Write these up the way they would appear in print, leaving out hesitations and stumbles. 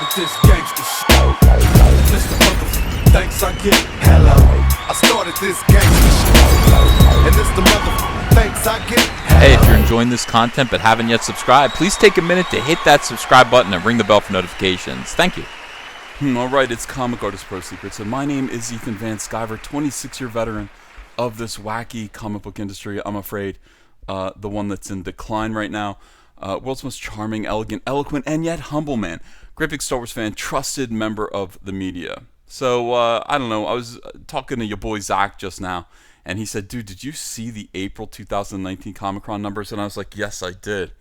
started this gangster shit. Just the motherfucking thanks I get. Hello. I started this gangster shit. And it's the motherfucking thanks I get. Hello. Hey, if you're enjoying this content but haven't yet subscribed, please take a minute to hit that subscribe button and ring the bell for notifications. Thank you. Alright, it's Comic Artist Pro Secrets, and my name is Ethan Van Sciver, 26-year veteran of this wacky comic book industry. I'm afraid the one that's in decline right now. World's most charming, elegant, eloquent, and yet humble man. Great big Star Wars fan, trusted member of the media. So, I don't know, I was talking to your boy Zach just now, and he said, dude, did you see the April 2019 Comic-Con numbers? And I was like, yes, I did.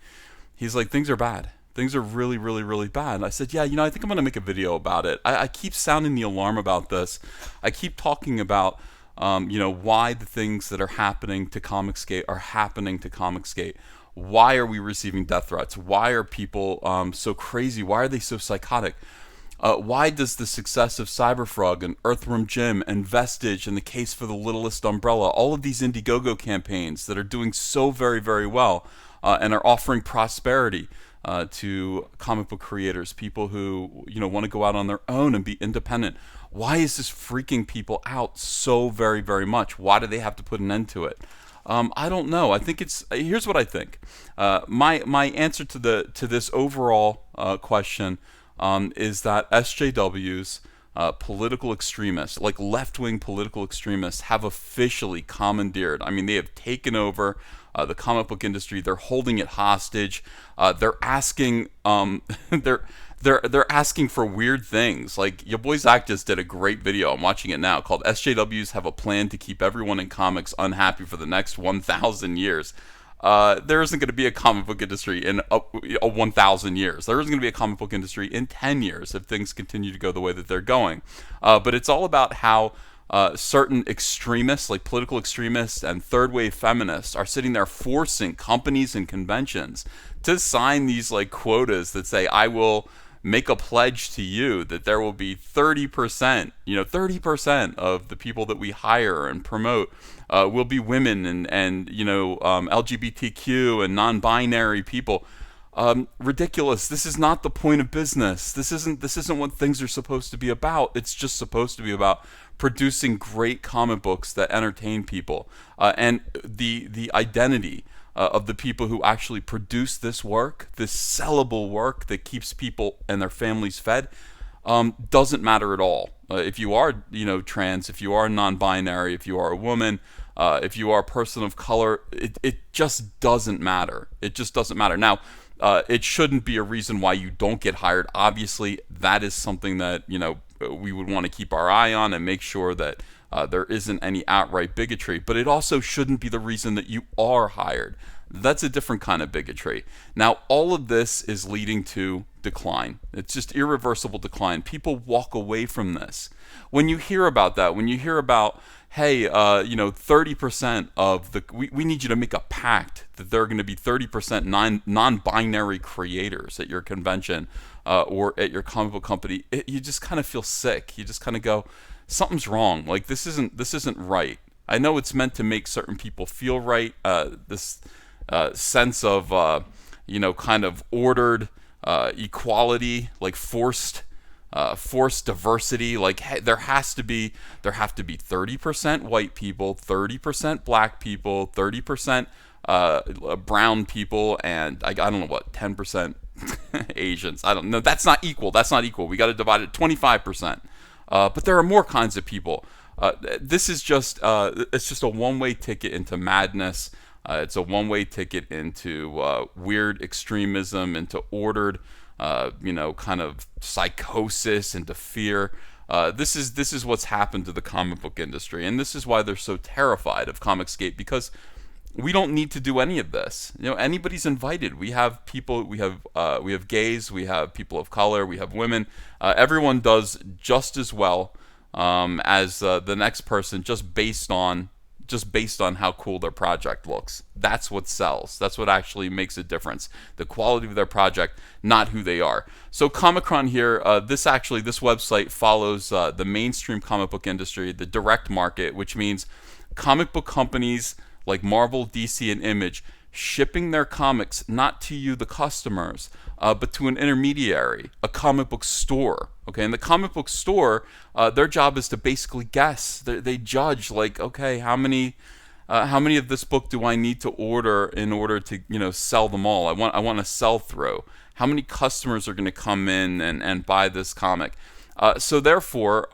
He's like, things are bad. Things are really, really, really bad. And I said, yeah, I think I'm going to make a video about it. I keep sounding the alarm about this. I keep talking about, why the things that are happening to Comicsgate are happening to Comicsgate. Why are we receiving death threats? Why are people so crazy? Why are they so psychotic? Why does the success of Cyberfrog and Earthworm Jim and Vestige and the Case for the Littlest Umbrella, all of these Indiegogo campaigns that are doing so very, very well and are offering prosperity to comic book creators, people who want to go out on their own and be independent. Why is this freaking people out so very, very much? Why do they have to put an end to it? I don't know. I think here's what I think. My answer to this overall question is that SJWs, political extremists, like left-wing political extremists, have officially commandeered. I mean, they have taken over the comic book industry. They're holding it hostage. They're asking they're asking for weird things. Like your boy Zach just did a great video. I'm watching it now, called "SJWs Have a Plan to Keep Everyone in Comics Unhappy for the Next 1,000 Years." There isn't going to be a comic book industry in a 1,000 years. There isn't going to be a comic book industry in 10 years if things continue to go the way that they're going. But it's all about how certain extremists, like political extremists and third-wave feminists, are sitting there forcing companies and conventions to sign these like quotas that say, I will make a pledge to you that there will be 30%, 30% of the people that we hire and promote will be women and LGBTQ and non-binary people. Ridiculous. This is not the point of business. This isn't what things are supposed to be about. It's just supposed to be about producing great comic books that entertain people. And the identity of the people who actually produce this work, this sellable work that keeps people and their families fed, doesn't matter at all. If you are, trans, if you are non-binary, if you are a woman, if you are a person of color, it just doesn't matter. It just doesn't matter. Now, it shouldn't be a reason why you don't get hired. Obviously, that is something that, we would want to keep our eye on and make sure that there isn't any outright bigotry. But it also shouldn't be the reason that you are hired. That's a different kind of bigotry. Now, all of this is leading to decline. It's just irreversible decline. People walk away from this. When you hear about that, when you hear about, hey, 30% of we need you to make a pact that there are going to be 30% non-binary creators at your convention or at your comic book company, you just kind of feel sick. You just kind of go, something's wrong. Like this isn't right. I know it's meant to make certain people feel right. This sense of kind of ordered equality, like forced diversity. Like, hey, there have to be 30% white people, 30% black people, 30% brown people, and I don't know what, 10% Asians. I don't know. That's not equal. We got to divide it 25%. But there are more kinds of people. This is it's just a one-way ticket into madness. It's a one-way ticket into weird extremism, into ordered, kind of psychosis, into fear. This is what's happened to the comic book industry, and this is why they're so terrified of Comicsgate, because we don't need to do any of this. Anybody's invited. We have people. We have gays. We have people of color. We have women. Everyone does just as well as the next person, just based on how cool their project looks. That's what sells. That's what actually makes a difference. The quality of their project, not who they are. So Comic-Con here, this website follows the mainstream comic book industry, the direct market, which means comic book companies like Marvel, DC, and Image shipping their comics not to you, the customers, but to an intermediary, a comic book store. Okay, and the comic book store, their job is to basically guess. They judge, like, okay, how many of this book do I need to order in order to sell them all? I want a sell through. How many customers are going to come in and buy this comic? So therefore,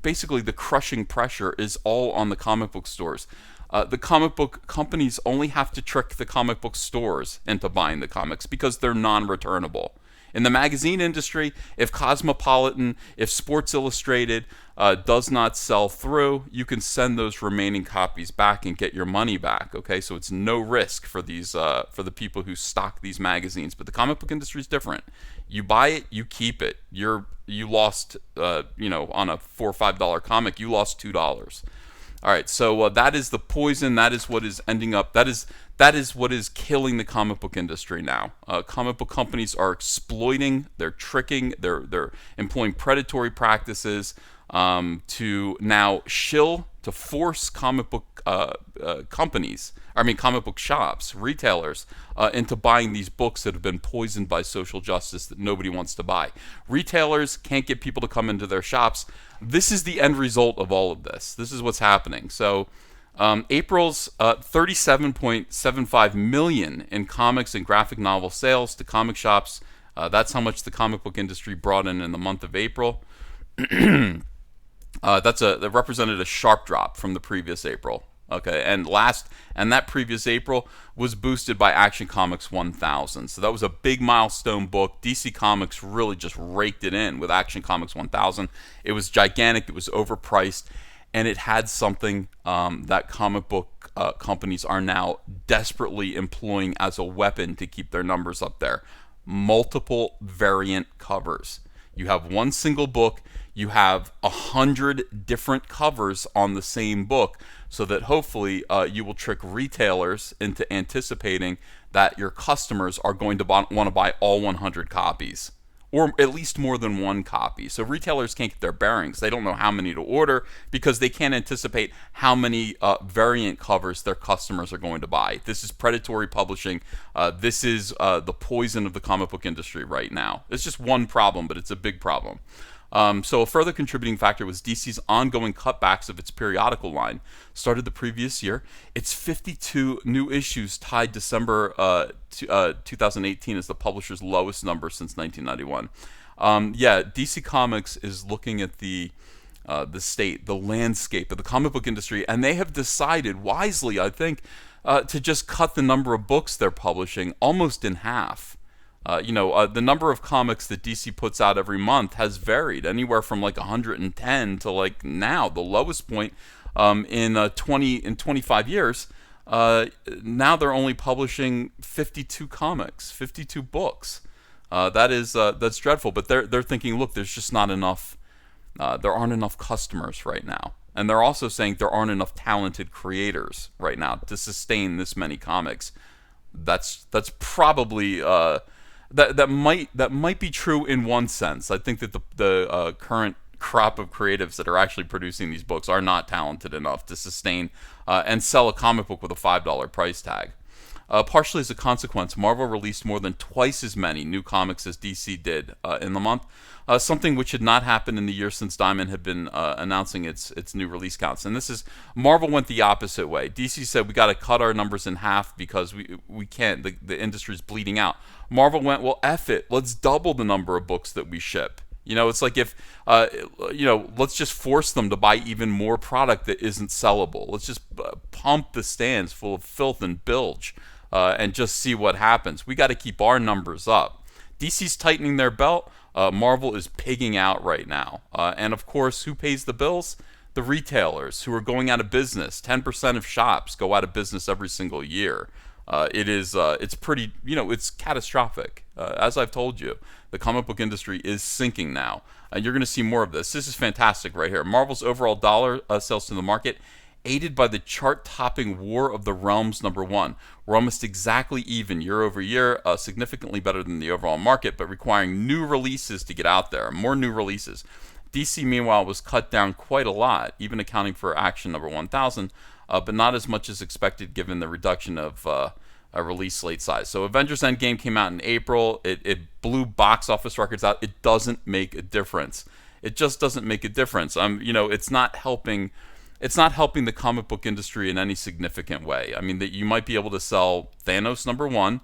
basically the crushing pressure is all on the comic book stores. The comic book companies only have to trick the comic book stores into buying the comics because they're non-returnable. In the magazine industry, if Cosmopolitan, if Sports Illustrated does not sell through, you can send those remaining copies back and get your money back. Okay, so it's no risk for these for the people who stock these magazines. But the comic book industry is different. You buy it, you keep it. You lost, on a $4 or $5 comic, you lost $2. All right, so that is the poison. That is what is ending up. That is what is killing the comic book industry now. Comic book companies are exploiting, they're tricking, they're employing predatory practices to now to force comic book comic book shops, retailers, into buying these books that have been poisoned by social justice that nobody wants to buy. Retailers can't get people to come into their shops. This is the end result of all of this. This is what's happening. So April's 37.75 million in comics and graphic novel sales to comic shops. That's how much the comic book industry brought in the month of April. That represented a sharp drop from the previous April. Okay, and that previous April was boosted by Action Comics 1000. So that was a big milestone book. DC Comics really just raked it in with Action Comics 1000. It was gigantic. It was overpriced, and it had something that comic book companies are now desperately employing as a weapon to keep their numbers up there. Multiple variant covers. You have one single book, you have 100 different covers on the same book, so that hopefully you will trick retailers into anticipating that your customers are going to want to buy all 100 copies, or at least more than one copy. So retailers can't get their bearings. They don't know how many to order because they can't anticipate how many variant covers their customers are going to buy. This is predatory publishing. This is the poison of the comic book industry right now. It's just one problem, but it's a big problem. So a further contributing factor was DC's ongoing cutbacks of its periodical line. Started the previous year. Its 52 new issues tied December 2018 as the publisher's lowest number since 1991. DC Comics is looking at the state, the landscape of the comic book industry, and they have decided wisely, I think, to just cut the number of books they're publishing almost in half. The number of comics that DC puts out every month has varied anywhere from like 110 to like now the lowest point in 25 years. Now they're only publishing 52 comics, 52 books. That's dreadful. But they're thinking, look, there's just not enough. There aren't enough customers right now, and they're also saying there aren't enough talented creators right now to sustain this many comics. That's probably. That might be true in one sense. I think that the current crop of creatives that are actually producing these books are not talented enough to sustain and sell a comic book with a $5 price tag. Partially as a consequence, Marvel released more than twice as many new comics as DC did in the month, something which had not happened in the year since Diamond had been announcing its new release counts. And Marvel went the opposite way. DC said we got to cut our numbers in half because we can't. The industry's bleeding out. Marvel went, well, F it. Let's double the number of books that we ship. It's like if, let's just force them to buy even more product that isn't sellable. Let's just pump the stands full of filth and bilge and just see what happens. We got to keep our numbers up. DC's tightening their belt. Marvel is pigging out right now. And of course, who pays the bills? The retailers who are going out of business. 10% of shops go out of business every single year. It's pretty, it's catastrophic. As I've told you, the comic book industry is sinking now. You're going to see more of this. This is fantastic right here. Marvel's overall dollar sales to the market, aided by the chart-topping War of the Realms #1. We're almost exactly even year over year, significantly better than the overall market, but requiring new releases to get out there, more new releases. DC, meanwhile, was cut down quite a lot, even accounting for Action #1000. but not as much as expected given the reduction of a release slate size. So Avengers Endgame came out in April. It blew box office records out. It doesn't make a difference. It just doesn't make a difference. It's not helping. It's not helping the comic book industry in any significant way. I mean, that you might be able to sell Thanos #1.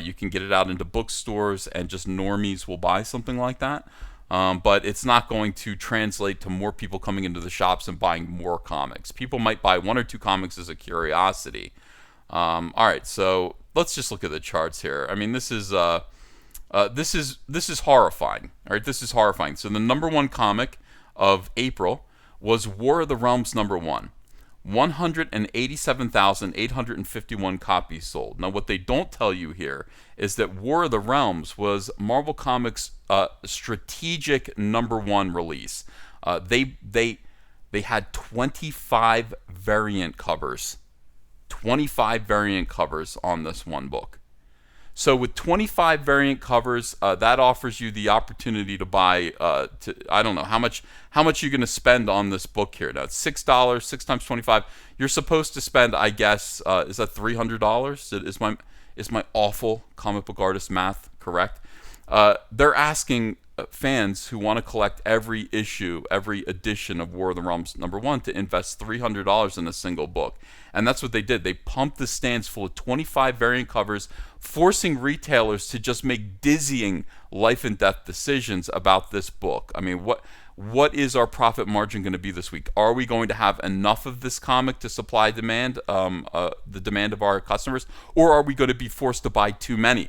You can get it out into bookstores, and just normies will buy something like that. But it's not going to translate to more people coming into the shops and buying more comics. People might buy 1 or 2 comics as a curiosity. All right, so let's just look at the charts here. I mean, this is horrifying. All right, this is horrifying. So the #1 comic of April was War of the Realms #1. 187,851 copies sold. Now, what they don't tell you here is that War of the Realms was Marvel Comics' strategic #1 release. They had 25 variant covers. 25 variant covers on this one book. So with 25 variant covers, that offers you the opportunity to buy. I don't know how much you're going to spend on this book here. Now it's $6, 6 times 25. You're supposed to spend, I guess, is that $300? Is my awful comic book artist math correct? They're asking fans who want to collect every issue, every edition of War of the Realms #1 to invest $300 in a single book. And that's what they did. They pumped the stands full of 25 variant covers, forcing retailers to just make dizzying life and death decisions about this book. I mean, what is our profit margin going to be this week? Are we going to have enough of this comic to supply demand, the demand of our customers, or are we going to be forced to buy too many?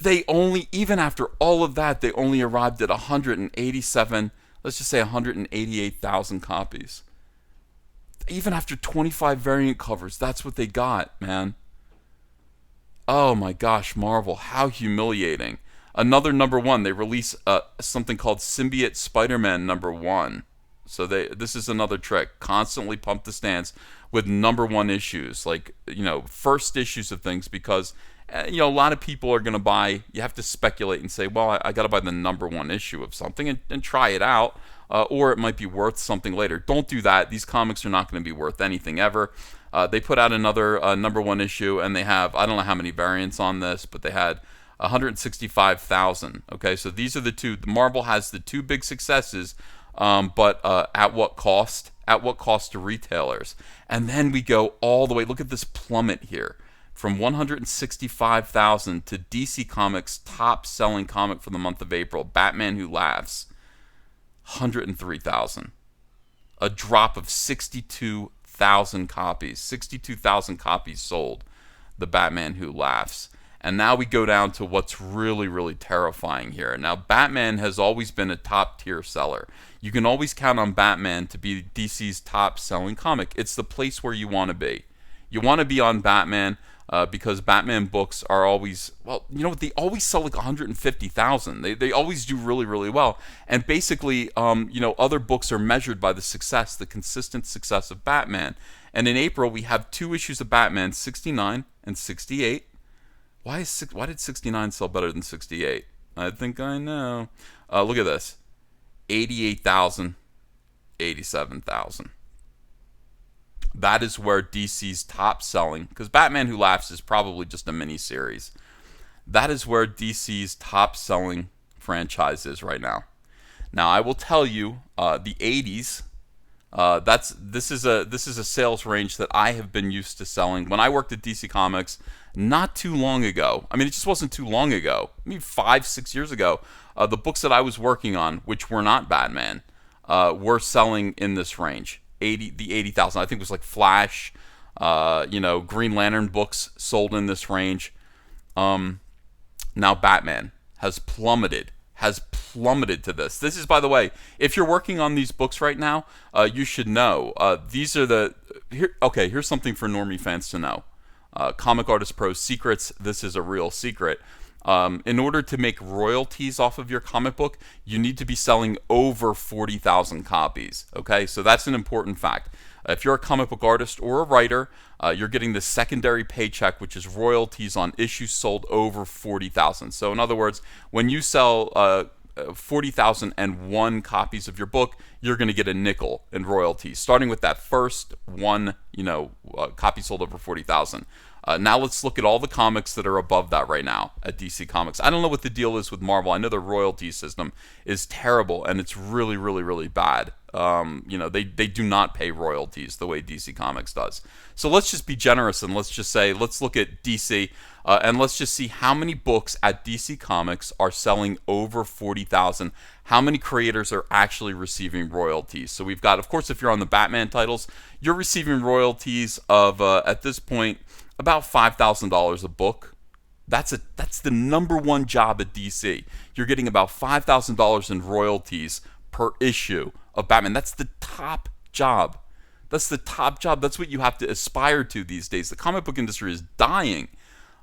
Even after all of that, they only arrived at 187, let's just say 188,000 copies. Even after 25 variant covers, that's what they got, man. Oh my gosh, Marvel, how humiliating. Another #1, they release something called Symbiote Spider-Man #1. So this is another trick. Constantly pump the stands with #1 issues, like, first issues of things, because a lot of people are going to buy. You have to speculate and say, well, I got to buy the #1 issue of something and try it out, or it might be worth something later. Don't do that. These comics are not going to be worth anything ever. They put out another #1 issue, and they have, I don't know how many variants on this, but they had 165,000. Okay, so these are the two. Marvel has the 2 big successes, but at what cost? At what cost to retailers? And then we go all the way. Look at this plummet here. From 165,000 to DC Comics' top-selling comic for the month of April, Batman Who Laughs, 103,000. A drop of 62,000 copies. 62,000 copies sold, the Batman Who Laughs. And now we go down to what's really, really terrifying here. Now, Batman has always been a top-tier seller. You can always count on Batman to be DC's top-selling comic. It's the place where you want to be. You want to be on Batman, because Batman books are always, they always sell like 150,000. They always do really, really well. And basically, other books are measured by the consistent success of Batman. And in April, we have 2 issues of Batman, 69 and 68. Why did 69 sell better than 68? I think I know. Look at this. 88,000, 87,000. That is where DC's top selling, because Batman Who Laughs is probably just a mini-series. That is where DC's top selling franchise is right now. Now, I will tell you, the 80s, this is a sales range that I have been used to selling. When I worked at DC Comics not too long ago, I mean, it just wasn't too long ago, maybe 5-6 years ago, the books that I was working on, which were not Batman, were selling in this range. 80,000. I think it was like Flash, Green Lantern books sold in this range. Now Batman has plummeted to this. This is, by the way, if you're working on these books right now, you should know. These are here's something for normie fans to know. Comic Artist Pro secrets. This is a real secret. In order to make royalties off of your comic book, you need to be selling over 40,000 copies. Okay, so that's an important fact. If you're a comic book artist or a writer, you're getting the secondary paycheck, which is royalties on issues sold over 40,000. So in other words, when you sell 40,001 copies of your book, you're going to get a nickel in royalties, starting with that first one, copy sold over 40,000. Now let's look at all the comics that are above that right now at DC Comics. I don't know what the deal is with Marvel. I know their royalty system is terrible, and it's really, really, really bad. They do not pay royalties the way DC Comics does. So let's just be generous and let's look at DC and let's just see how many books at DC Comics are selling over 40,000. How many creators are actually receiving royalties? So we've got, of course, if you're on the Batman titles, you're receiving royalties of at this point about $5,000 a book. That's the number one job at DC. You're getting about $5,000 in royalties per issue of Batman. That's the top job. That's the top job. That's what you have to aspire to these days. The comic book industry is dying.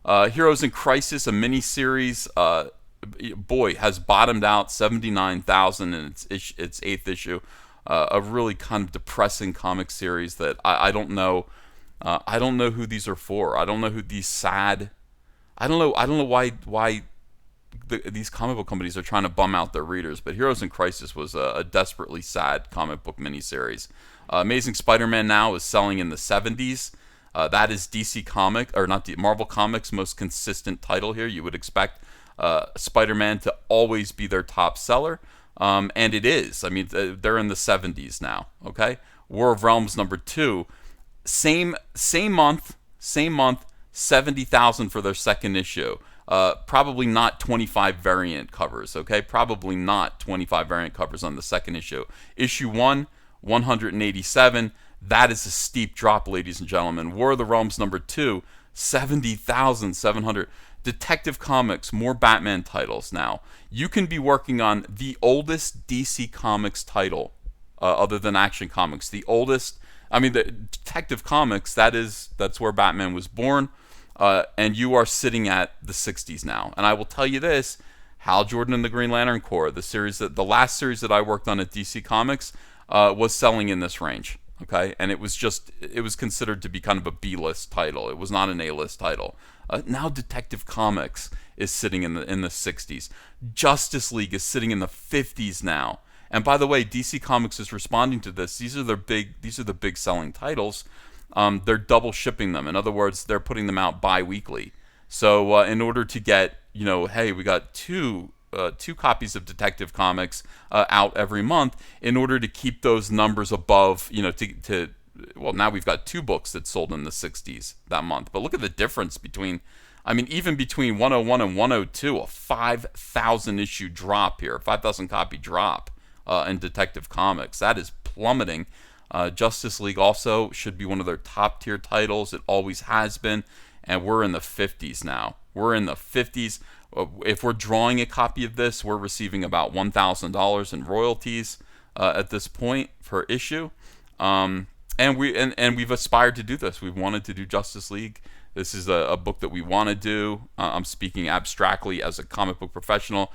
Heroes in Crisis, a miniseries, has bottomed out 79,000 in its eighth issue. A really kind of depressing comic series that I don't know. I don't know who these are for. I don't know who these sad. I don't know why these comic book companies are trying to bum out their readers. But Heroes in Crisis was a desperately sad comic book miniseries. Amazing Spider-Man now is selling in the 70s. That is DC Comic, or not Marvel Comics' most consistent title here. You would expect Spider-Man to always be their top seller, and it is. I mean, they're in the 70s now. Okay, War of Realms #2, same month, 70,000 for their second issue. Probably not 25 variant covers. Okay, probably not 25 variant covers on the second issue. Issue 1, 187. That is a steep drop, ladies and gentlemen. War of the Realms #2, 70,700. Detective Comics, more Batman titles now. You can be working on the oldest DC Comics title, other than Action Comics. The oldest, the Detective Comics, that's where Batman was born, and you are sitting at the 60s now. And I will tell you this, Hal Jordan and the Green Lantern Corps, the last series that I worked on at DC Comics, was selling in this range. Okay, and it was considered to be kind of a B-list title. It was not an A-list title. Now Detective Comics is sitting in the 60s. Justice League is sitting in the 50s now. And by the way, DC Comics is responding to this. These are the big selling titles. They're double shipping them. In other words, they're putting them out bi-weekly. So in order to get, hey, we got two copies of Detective Comics out every month, in order to keep those numbers above, now we've got 2 books that sold in the 60s that month. But look at the difference between, even between 101 and 102, a 5,000 issue drop here, 5,000 copy drop in Detective Comics. That is plummeting. Justice League also should be one of their top tier titles. It always has been. And we're in the 50s now. We're in the 50s. If we're drawing a copy of this, we're receiving about $1,000 in royalties at this point per issue. And we've aspired to do this. We've wanted to do Justice League. This is a book that we want to do. I'm speaking abstractly as a comic book professional.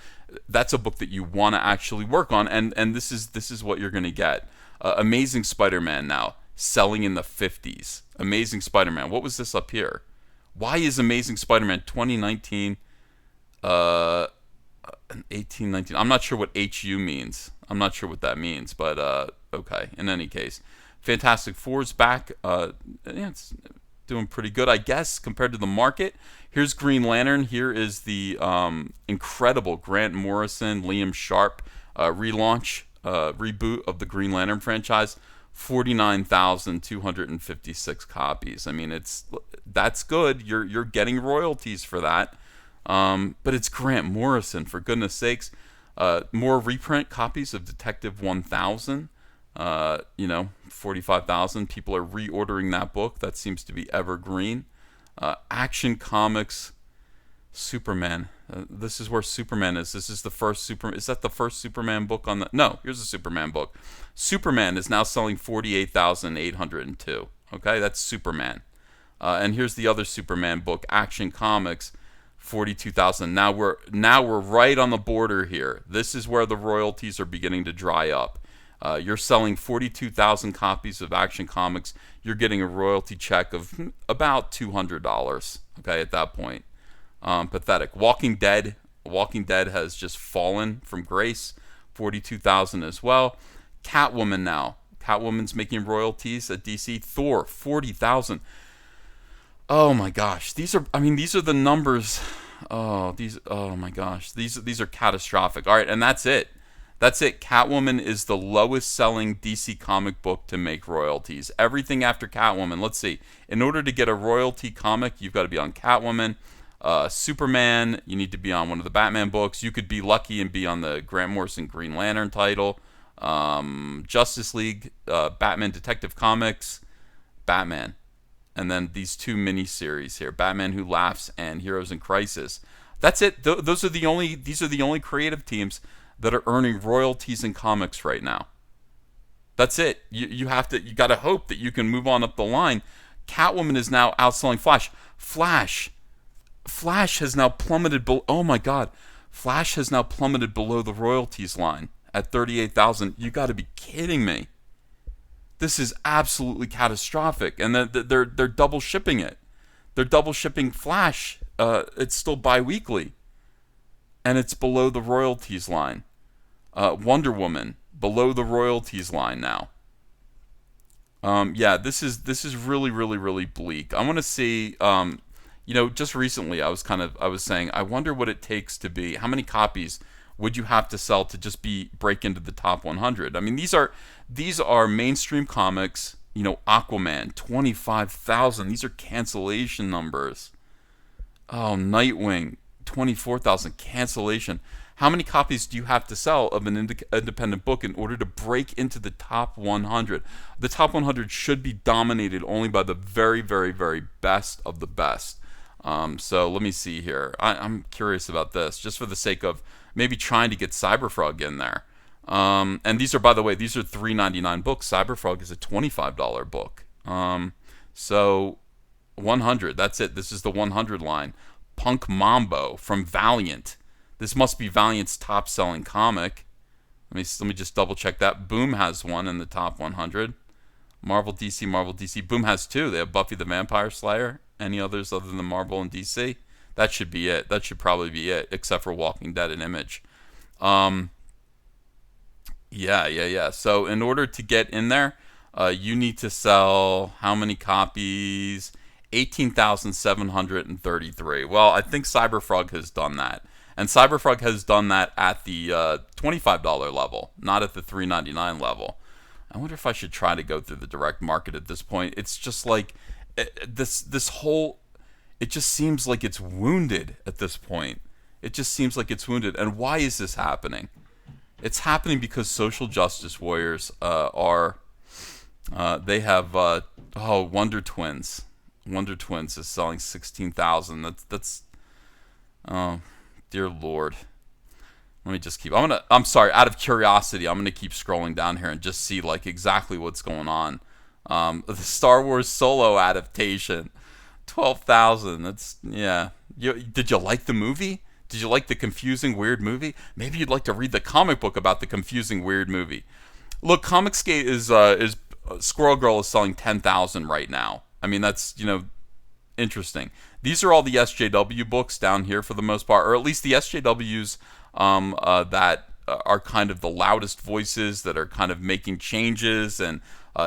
That's a book that you want to actually work on, and this is what you're going to get. Amazing Spider-Man now selling in the 50s. Amazing Spider-Man. What was this up here? Why is Amazing Spider-Man 2019? 1819. I'm not sure what HU means. I'm not sure what that means, but okay. In any case, Fantastic Four's back. It's doing pretty good, I guess, compared to the market. Here's Green Lantern. Here is the incredible Grant Morrison, Liam Sharp reboot of the Green Lantern franchise. 49,256 copies. That's good. You're getting royalties for that. But it's Grant Morrison, for goodness sakes. More reprint copies of Detective 1000. 45,000 people are reordering that book. That seems to be evergreen. Action Comics, Superman. This is where Superman is. This is the first Superman. Is that the first Superman book on the? No, here's a Superman book. Superman is now selling 48,802. Okay, that's Superman. And here's the other Superman book, Action Comics, 42,000. Now we're right on the border here. This is where the royalties are beginning to dry up. You're selling 42,000 copies of Action Comics. You're getting a royalty check of about $200. Okay, at that point, pathetic. Walking Dead, Walking Dead has just fallen from grace, 42,000 as well. Catwoman now. Catwoman's making royalties at DC. Thor, 40,000. Oh my gosh, these are the numbers. Oh my gosh, these are catastrophic. All right, and that's it. Catwoman is the lowest selling DC comic book to make royalties. Everything after Catwoman, let's see. In order to get a royalty comic, you've got to be on Catwoman. Superman, you need to be on one of the Batman books. You could be lucky and be on the Grant Morrison Green Lantern title. Justice League, Batman Detective Comics, Batman. And then these two miniseries here, Batman Who Laughs and Heroes in Crisis. That's it. These are the only creative teams that are earning royalties in comics right now. That's it. You got to hope that you can move on up the line. Catwoman is now outselling Flash. Flash has now plummeted oh my god. Flash has now plummeted below the royalties line at 38,000. You got to be kidding me. This is absolutely catastrophic, and they're double shipping it. They're double shipping Flash. It's still bi-weekly, and it's below the royalties line. Wonder Woman below the royalties line now. Yeah, this is really, really, really bleak. I want to see. Just recently I was saying I wonder what it takes to be. How many copies would you have to sell to just break into the top 100? I mean, these are mainstream comics. Aquaman, 25,000. These are cancellation numbers. Oh, Nightwing, 24,000 cancellation. How many copies do you have to sell of an independent book in order to break into the top 100? The top 100 should be dominated only by the very, very, very best of the best. So let me see here. I'm curious about this, just for the sake of maybe trying to get Cyberfrog in there. And these are, by the way, these are $3.99 books. Cyberfrog is a $25 book. So 100, that's it. This is the 100 line. Punk Mambo from Valiant. This must be Valiant's top-selling comic. Let me just double-check that. Boom has one in the top 100. Marvel, DC. Boom has two. They have Buffy the Vampire Slayer. Any others other than Marvel and DC? That should be it. That should probably be it, except for Walking Dead and Image. Yeah. So in order to get in there, you need to sell how many copies? 18,733. Well, I think Cyberfrog has done that. And Cyberfrog has done that at the $25 level, not at the $3.99 level. I wonder if I should try to go through the direct market at this point. It's just like this whole... It just seems like it's wounded at this point. It just seems like it's wounded. And why is this happening? It's happening because social justice warriors they have Wonder Twins. Wonder Twins is selling 16,000. That's oh dear Lord. Let me just keep. I'm sorry. Out of curiosity, I'm gonna keep scrolling down here and just see like exactly what's going on. The Star Wars Solo adaptation, 12,000. That's yeah. Did you like the movie? Did you like the confusing weird movie? Maybe you'd like to read the comic book about the confusing weird movie. Look, Comicsgate is Squirrel Girl is selling 10,000 right now. I mean, that's, interesting. These are all the SJW books down here for the most part, or at least the SJWs that are kind of the loudest voices, that are kind of making changes and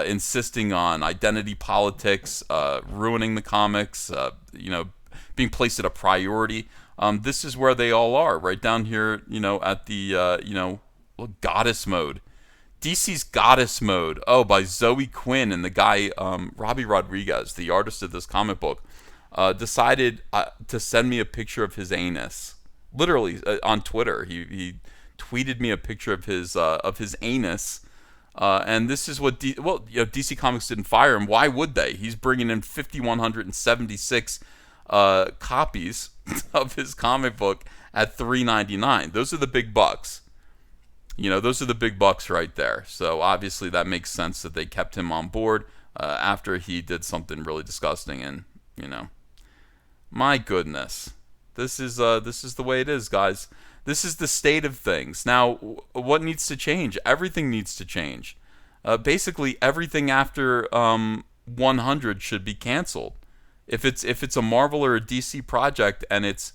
insisting on identity politics, ruining the comics, being placed at a priority. This is where they all are, right down here, at the, Goddess Mode. DC's Goddess Mode, by Zoe Quinn, and the guy, Robbie Rodriguez, the artist of this comic book, decided to send me a picture of his anus. Literally, on Twitter. He tweeted me a picture of his anus, and this is what, DC Comics didn't fire him. Why would they? He's bringing in 5,176 copies of his comic book at $3.99. Those are the big bucks. Those are the big bucks right there. So obviously that makes sense that they kept him on board after he did something really disgusting. And my goodness, this is the way it is, guys. This is the state of things. Now, what needs to change? Everything needs to change. Basically, everything after 100 should be canceled. If it's a Marvel or a DC project and it's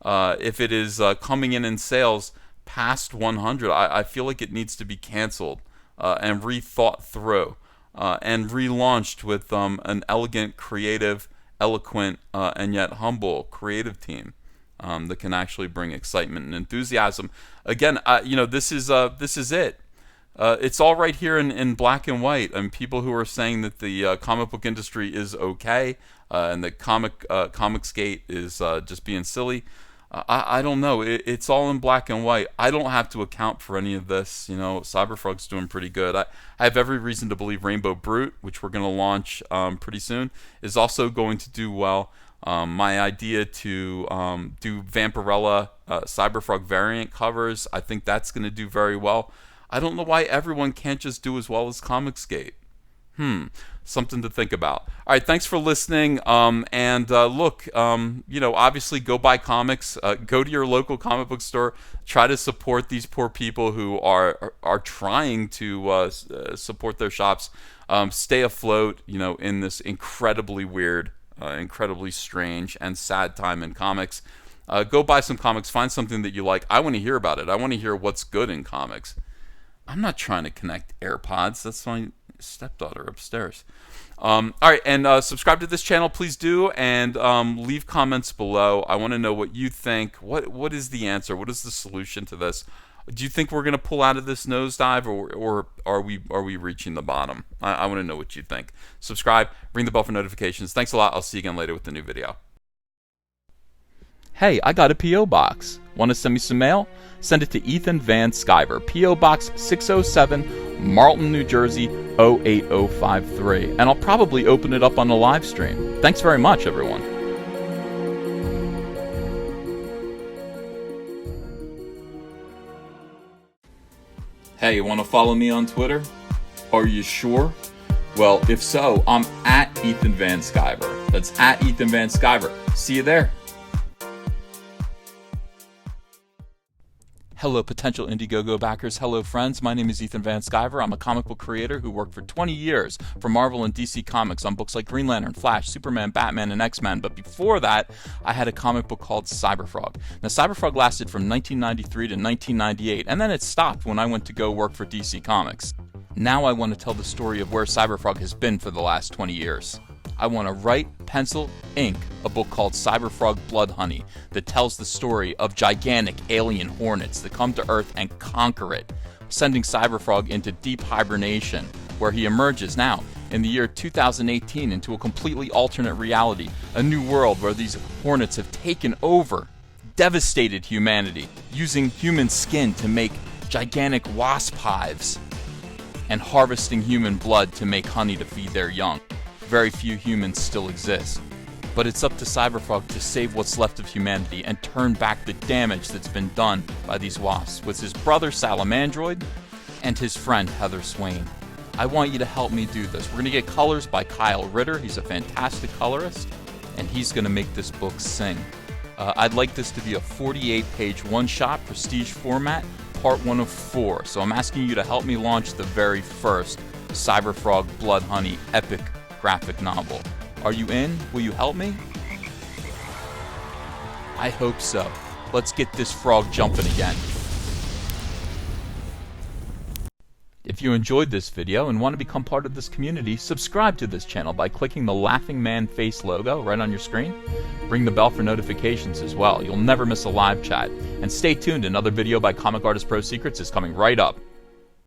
If it is coming in sales past 100, I feel like it needs to be canceled and rethought through and relaunched with an elegant, creative, eloquent, and yet humble creative team that can actually bring excitement and enthusiasm. Again, this is it. It's all right here in black and white. And people who are saying that the comic book industry is okay and that Comicsgate is just being silly, I don't know. It's all in black and white. I don't have to account for any of this. Cyberfrog's doing pretty good. I have every reason to believe Rainbow Brute, which we're going to launch pretty soon, is also going to do well. My idea to do Vampirella Cyberfrog variant covers, I think that's going to do very well. I don't know why everyone can't just do as well as Comicsgate. Something to think about. All right, thanks for listening. Look, obviously go buy comics. Go to your local comic book store. Try to support these poor people who are trying to support their shops. Stay afloat, in this incredibly weird, incredibly strange, and sad time in comics. Go buy some comics. Find something that you like. I want to hear about it. I want to hear what's good in comics. I'm not trying to connect AirPods. That's my stepdaughter upstairs. All right, and subscribe to this channel, please do, and leave comments below. I want to know what you think. What is the answer? What is the solution to this? Do you think we're going to pull out of this nosedive, or are we reaching the bottom? I want to know what you think. Subscribe, ring the bell for notifications. Thanks a lot. I'll see you again later with the new video. Hey, I got a P.O. box. Want to send me some mail? Send it to Ethan Van Sciver, P.O. Box 607, Marlton, New Jersey, 08053. And I'll probably open it up on the live stream. Thanks very much, everyone. Hey, you want to follow me on Twitter? Are you sure? Well, if so, I'm at Ethan Van Sciver. That's at Ethan Van Sciver. See you there. Hello, potential Indiegogo backers. Hello, friends. My name is Ethan Van Sciver. I'm a comic book creator who worked for 20 years for Marvel and DC Comics on books like Green Lantern, Flash, Superman, Batman, and X-Men. But before that, I had a comic book called Cyberfrog. Now, Cyberfrog lasted from 1993 to 1998, and then it stopped when I went to go work for DC Comics. Now I want to tell the story of where Cyberfrog has been for the last 20 years. I want to write, pencil, ink a book called Cyberfrog Blood Honey that tells the story of gigantic alien hornets that come to Earth and conquer it, sending Cyberfrog into deep hibernation, where he emerges now in the year 2018 into a completely alternate reality, a new world where these hornets have taken over, devastated humanity, using human skin to make gigantic wasp hives, and harvesting human blood to make honey to feed their young. Very few humans still exist. But it's up to Cyberfrog to save what's left of humanity and turn back the damage that's been done by these wasps with his brother Salamandroid and his friend Heather Swain. I want you to help me do this. We're going to get colors by Kyle Ritter. He's a fantastic colorist, and he's going to make this book sing. I'd like this to be a 48-page one-shot prestige format, part 1 of 4. So I'm asking you to help me launch the very first Cyberfrog Blood Honey epic graphic novel. Are you in? Will you help me? I hope so. Let's get this frog jumping again. If you enjoyed this video and want to become part of this community, subscribe to this channel by clicking the Laughing Man face logo right on your screen. Ring the bell for notifications as well. You'll never miss a live chat. And stay tuned, another video by Comic Artist Pro Secrets is coming right up.